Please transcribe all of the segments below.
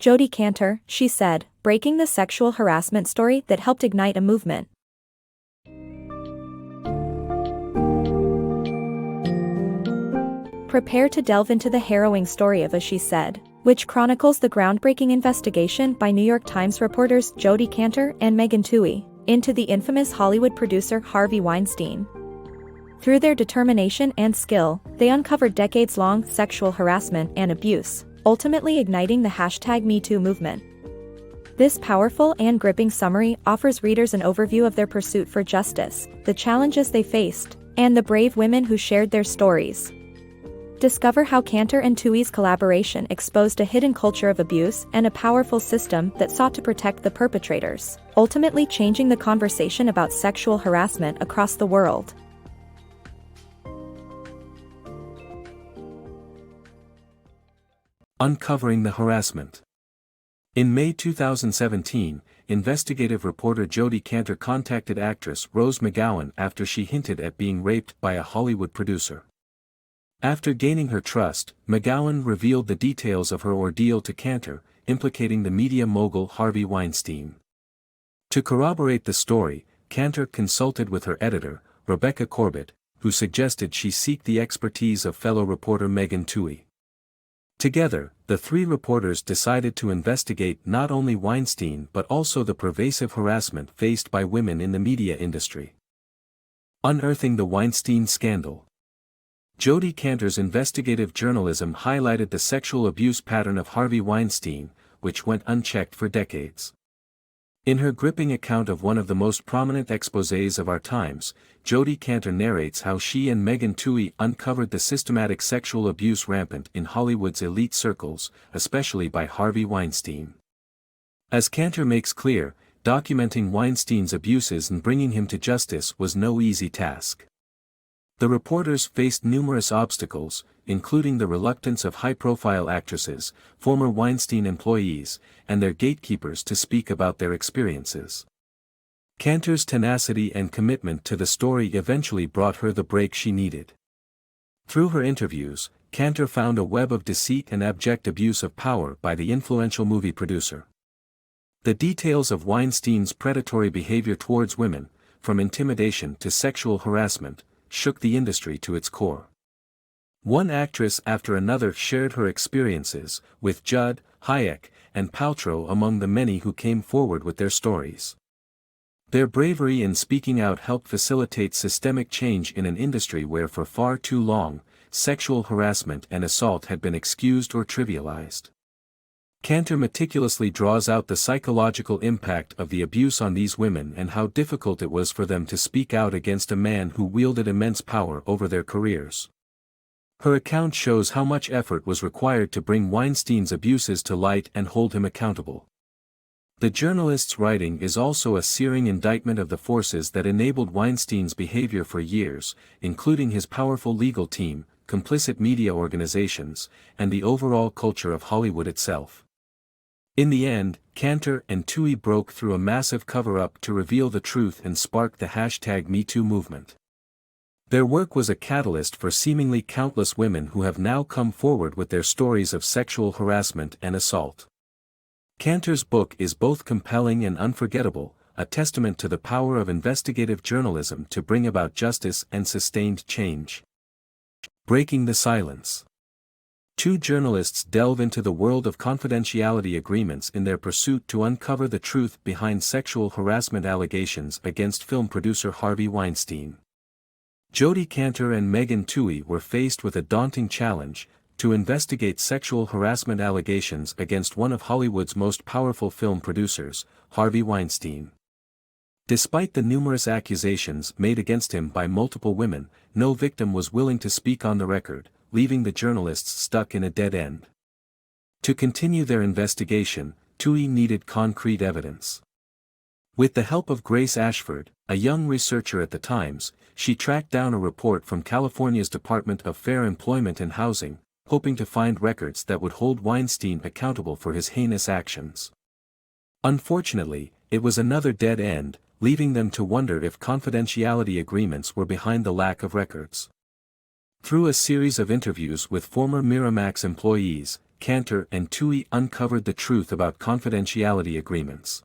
Jodi Kantor, she said, breaking the sexual harassment story that helped ignite a movement. Prepare to delve into the harrowing story of She Said, which chronicles the groundbreaking investigation by New York Times reporters Jodi Kantor and Twohey into the infamous Hollywood producer Harvey Weinstein. Through their determination and skill, they uncovered decades-long sexual harassment and abuse, ultimately igniting the #MeToo movement. This powerful and gripping summary offers readers an overview of their pursuit for justice, the challenges they faced, and the brave women who shared their stories. Discover how Kantor and Twohey's collaboration exposed a hidden culture of abuse and a powerful system that sought to protect the perpetrators, ultimately changing the conversation about sexual harassment across the world. Uncovering the harassment. In May 2017, investigative reporter Jodi Kantor contacted actress Rose McGowan after she hinted at being raped by a Hollywood producer. After gaining her trust, McGowan revealed the details of her ordeal to Kantor, implicating the media mogul Harvey Weinstein. To corroborate the story, Kantor consulted with her editor, Rebecca Corbett, who suggested she seek the expertise of fellow reporter Twohey. Together, the three reporters decided to investigate not only Weinstein but also the pervasive harassment faced by women in the media industry. Unearthing the Weinstein Scandal. Jodi Kantor's investigative journalism highlighted the sexual abuse pattern of Harvey Weinstein, which went unchecked for decades. In her gripping account of one of the most prominent exposés of our times, Jodi Kantor narrates how she and Twohey uncovered the systematic sexual abuse rampant in Hollywood's elite circles, especially by Harvey Weinstein. As Kantor makes clear, documenting Weinstein's abuses and bringing him to justice was no easy task. The reporters faced numerous obstacles, including the reluctance of high-profile actresses, former Weinstein employees, and their gatekeepers to speak about their experiences. Kantor's tenacity and commitment to the story eventually brought her the break she needed. Through her interviews, Kantor found a web of deceit and abject abuse of power by the influential movie producer. The details of Weinstein's predatory behavior towards women, from intimidation to sexual harassment, shook the industry to its core. One actress after another shared her experiences, with Judd, Hayek, and Paltrow among the many who came forward with their stories. Their bravery in speaking out helped facilitate systemic change in an industry where for far too long, sexual harassment and assault had been excused or trivialized. Kantor meticulously draws out the psychological impact of the abuse on these women and how difficult it was for them to speak out against a man who wielded immense power over their careers. Her account shows how much effort was required to bring Weinstein's abuses to light and hold him accountable. The journalist's writing is also a searing indictment of the forces that enabled Weinstein's behavior for years, including his powerful legal team, complicit media organizations, and the overall culture of Hollywood itself. In the end, Kantor and Twohey broke through a massive cover-up to reveal the truth and spark the #MeToo movement. Their work was a catalyst for seemingly countless women who have now come forward with their stories of sexual harassment and assault. Kantor's book is both compelling and unforgettable, a testament to the power of investigative journalism to bring about justice and sustained change. Breaking the silence. Two journalists delve into the world of confidentiality agreements in their pursuit to uncover the truth behind sexual harassment allegations against film producer Harvey Weinstein. Jodi Kantor and Twohey were faced with a daunting challenge: to investigate sexual harassment allegations against one of Hollywood's most powerful film producers, Harvey Weinstein. Despite the numerous accusations made against him by multiple women, no victim was willing to speak on the record, leaving the journalists stuck in a dead end. To continue their investigation, Twohey needed concrete evidence. With the help of Grace Ashford, a young researcher at the Times, she tracked down a report from California's Department of Fair Employment and Housing, hoping to find records that would hold Weinstein accountable for his heinous actions. Unfortunately, it was another dead end, leaving them to wonder if confidentiality agreements were behind the lack of records. Through a series of interviews with former Miramax employees, Kantor and Twohey uncovered the truth about confidentiality agreements.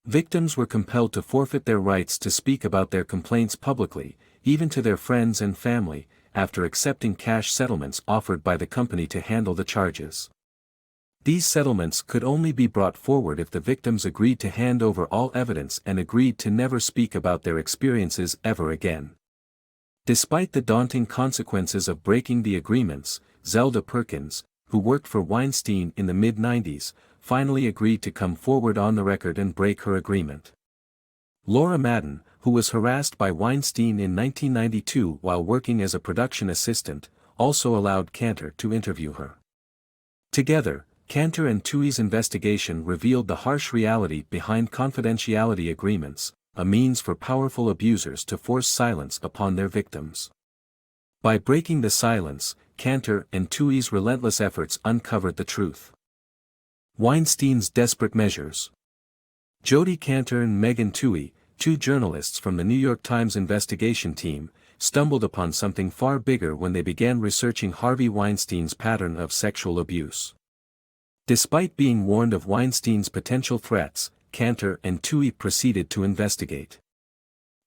Victims were compelled to forfeit their rights to speak about their complaints publicly, even to their friends and family, after accepting cash settlements offered by the company to handle the charges. These settlements could only be brought forward if the victims agreed to hand over all evidence and agreed to never speak about their experiences ever again. Despite the daunting consequences of breaking the agreements, Zelda Perkins, who worked for Weinstein in the mid-90s, finally agreed to come forward on the record and break her agreement. Laura Madden, who was harassed by Weinstein in 1992 while working as a production assistant, also allowed Kantor to interview her. Together, Kantor and Twohey's investigation revealed the harsh reality behind confidentiality agreements, a means for powerful abusers to force silence upon their victims. By breaking the silence, Kantor and Twohey's relentless efforts uncovered the truth. Weinstein's desperate measures. Jodi Kantor and Megan Twohey, two journalists from the New York Times investigation team, stumbled upon something far bigger when they began researching Harvey Weinstein's pattern of sexual abuse. Despite being warned of Weinstein's potential threats, Kantor and Twohey proceeded to investigate.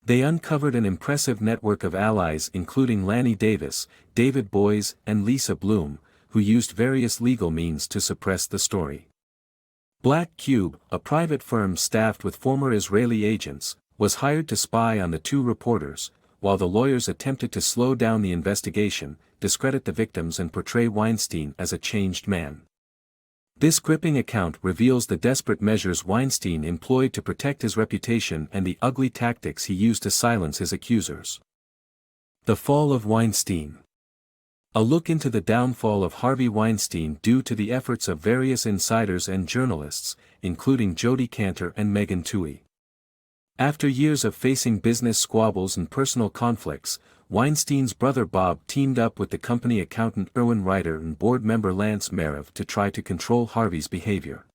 They uncovered an impressive network of allies including Lanny Davis, David Boies, and Lisa Bloom, who used various legal means to suppress the story. Black Cube, a private firm staffed with former Israeli agents, was hired to spy on the two reporters, while the lawyers attempted to slow down the investigation, discredit the victims and portray Weinstein as a changed man. This gripping account reveals the desperate measures Weinstein employed to protect his reputation and the ugly tactics he used to silence his accusers. The Fall of Weinstein. A look into the downfall of Harvey Weinstein due to the efforts of various insiders and journalists, including Jodi Kantor and Megan Twohey. After years of facing business squabbles and personal conflicts, Weinstein's brother Bob teamed up with the company accountant Erwin Ryder and board member Lance Merev to try to control Harvey's behavior.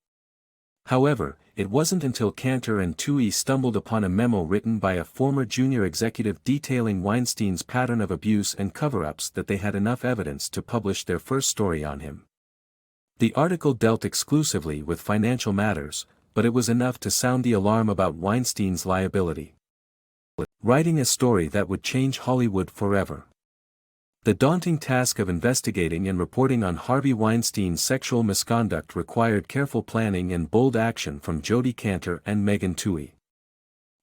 However, it wasn't until Kantor and Twohey stumbled upon a memo written by a former junior executive detailing Weinstein's pattern of abuse and cover-ups that they had enough evidence to publish their first story on him. The article dealt exclusively with financial matters, but it was enough to sound the alarm about Weinstein's liability. Writing a story that would change Hollywood forever. The daunting task of investigating and reporting on Harvey Weinstein's sexual misconduct required careful planning and bold action from Jodi Kantor and Megan Twohey.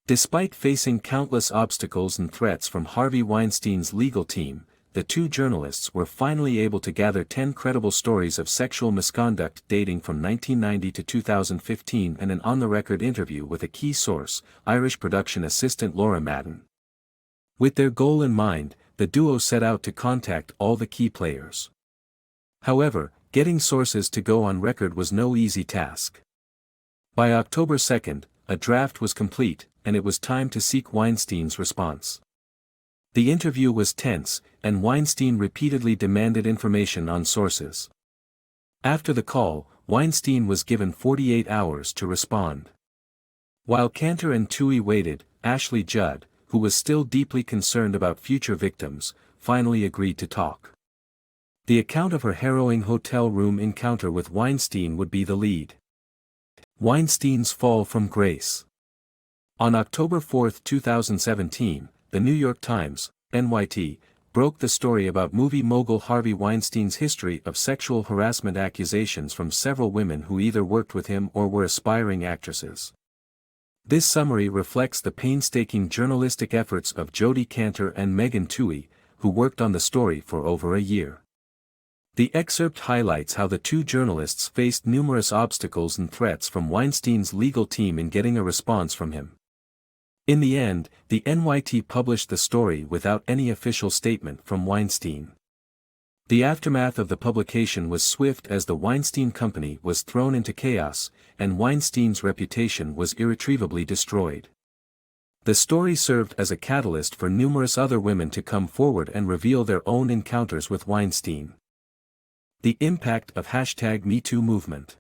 Despite facing countless obstacles and threats from Harvey Weinstein's legal team, the two journalists were finally able to gather 10 credible stories of sexual misconduct dating from 1990 to 2015 and an on-the-record interview with a key source, Irish production assistant Laura Madden. With their goal in mind, the duo set out to contact all the key players. However, getting sources to go on record was no easy task. By October 2, a draft was complete, and it was time to seek Weinstein's response. The interview was tense, and Weinstein repeatedly demanded information on sources. After the call, Weinstein was given 48 hours to respond. While Kantor and Twohey waited, Ashley Judd, who was still deeply concerned about future victims, finally agreed to talk. The account of her harrowing hotel room encounter with Weinstein would be the lead. Weinstein's fall from grace. On October 4, 2017, the New York Times, NYT, broke the story about movie mogul Harvey Weinstein's history of sexual harassment accusations from several women who either worked with him or were aspiring actresses. This summary reflects the painstaking journalistic efforts of Jodi Kantor and Megan Twohey, who worked on the story for over a year. The excerpt highlights how the two journalists faced numerous obstacles and threats from Weinstein's legal team in getting a response from him. In the end, the NYT published the story without any official statement from Weinstein. The aftermath of the publication was swift as the Weinstein Company was thrown into chaos, and Weinstein's reputation was irretrievably destroyed. The story served as a catalyst for numerous other women to come forward and reveal their own encounters with Weinstein. The impact of #MeToo movement.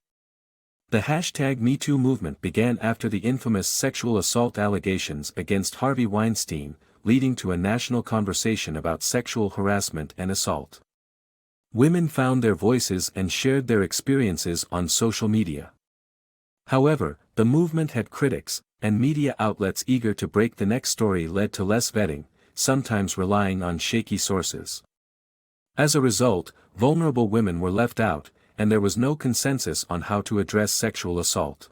The #MeToo movement began after the infamous sexual assault allegations against Harvey Weinstein, leading to a national conversation about sexual harassment and assault. Women found their voices and shared their experiences on social media. However, the movement had critics, and media outlets eager to break the next story led to less vetting, sometimes relying on shaky sources. As a result, vulnerable women were left out, and there was no consensus on how to address sexual assault.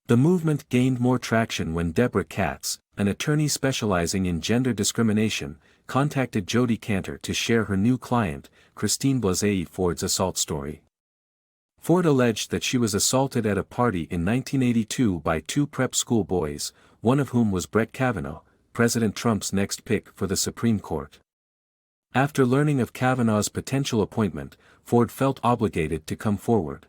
The movement gained more traction when Deborah Katz, an attorney specializing in gender discrimination, contacted Jodi Kantor to share her new client, Christine Blasey Ford's assault story. Ford alleged that she was assaulted at a party in 1982 by two prep school boys, one of whom was Brett Kavanaugh, President Trump's next pick for the Supreme Court. After learning of Kavanaugh's potential appointment, Ford felt obligated to come forward.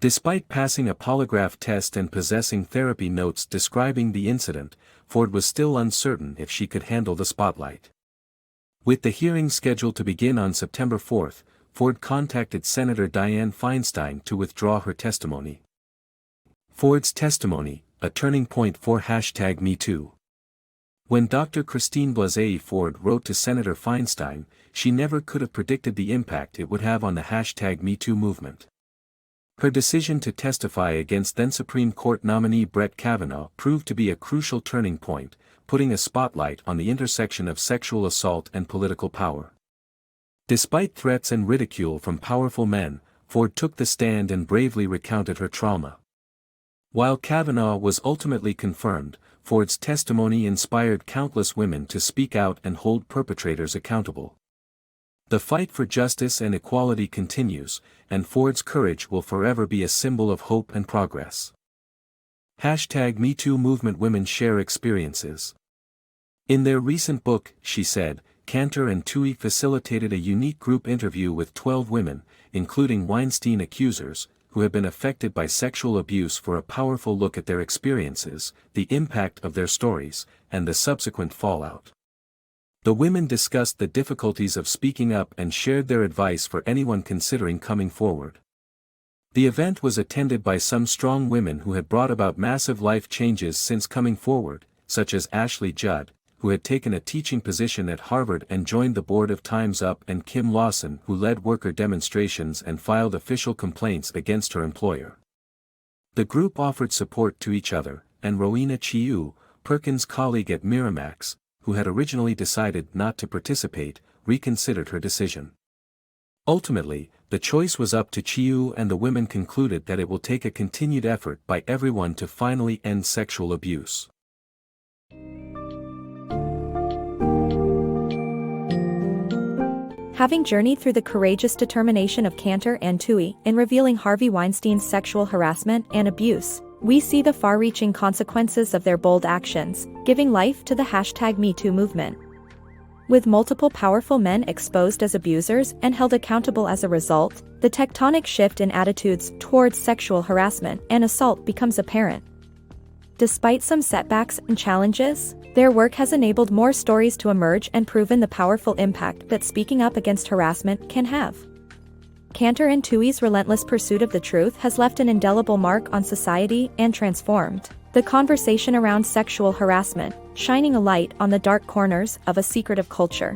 Despite passing a polygraph test and possessing therapy notes describing the incident, Ford was still uncertain if she could handle the spotlight. With the hearing scheduled to begin on September 4, Ford contacted Senator Dianne Feinstein to withdraw her testimony. Ford's testimony, a turning point for #MeToo. When Dr. Christine Blasey Ford wrote to Senator Feinstein, she never could have predicted the impact it would have on the #MeToo movement. Her decision to testify against then-Supreme Court nominee Brett Kavanaugh proved to be a crucial turning point, putting a spotlight on the intersection of sexual assault and political power. Despite threats and ridicule from powerful men, Ford took the stand and bravely recounted her trauma. While Kavanaugh was ultimately confirmed, Ford's testimony inspired countless women to speak out and hold perpetrators accountable. The fight for justice and equality continues, and Ford's courage will forever be a symbol of hope and progress. #MeToo movement women share experiences. In their recent book, she said, Kantor and Twohey facilitated a unique group interview with 12 women, including Weinstein accusers, who have been affected by sexual abuse for a powerful look at their experiences, the impact of their stories, and the subsequent fallout. The women discussed the difficulties of speaking up and shared their advice for anyone considering coming forward. The event was attended by some strong women who had brought about massive life changes since coming forward, such as Ashley Judd, who had taken a teaching position at Harvard and joined the board of Time's Up, and Kim Lawson, who led worker demonstrations and filed official complaints against her employer. The group offered support to each other, and Rowena Chiu, Perkins' colleague at Miramax, who had originally decided not to participate, reconsidered her decision. Ultimately, the choice was up to Chiu, and the women concluded that it will take a continued effort by everyone to finally end sexual abuse. Having journeyed through the courageous determination of Kantor and Twohey in revealing Harvey Weinstein's sexual harassment and abuse, we see the far-reaching consequences of their bold actions, giving life to the #MeToo movement. With multiple powerful men exposed as abusers and held accountable as a result, the tectonic shift in attitudes towards sexual harassment and assault becomes apparent. Despite some setbacks and challenges, their work has enabled more stories to emerge and proven the powerful impact that speaking up against harassment can have. Kantor and Twohey's relentless pursuit of the truth has left an indelible mark on society and transformed the conversation around sexual harassment, shining a light on the dark corners of a secretive culture.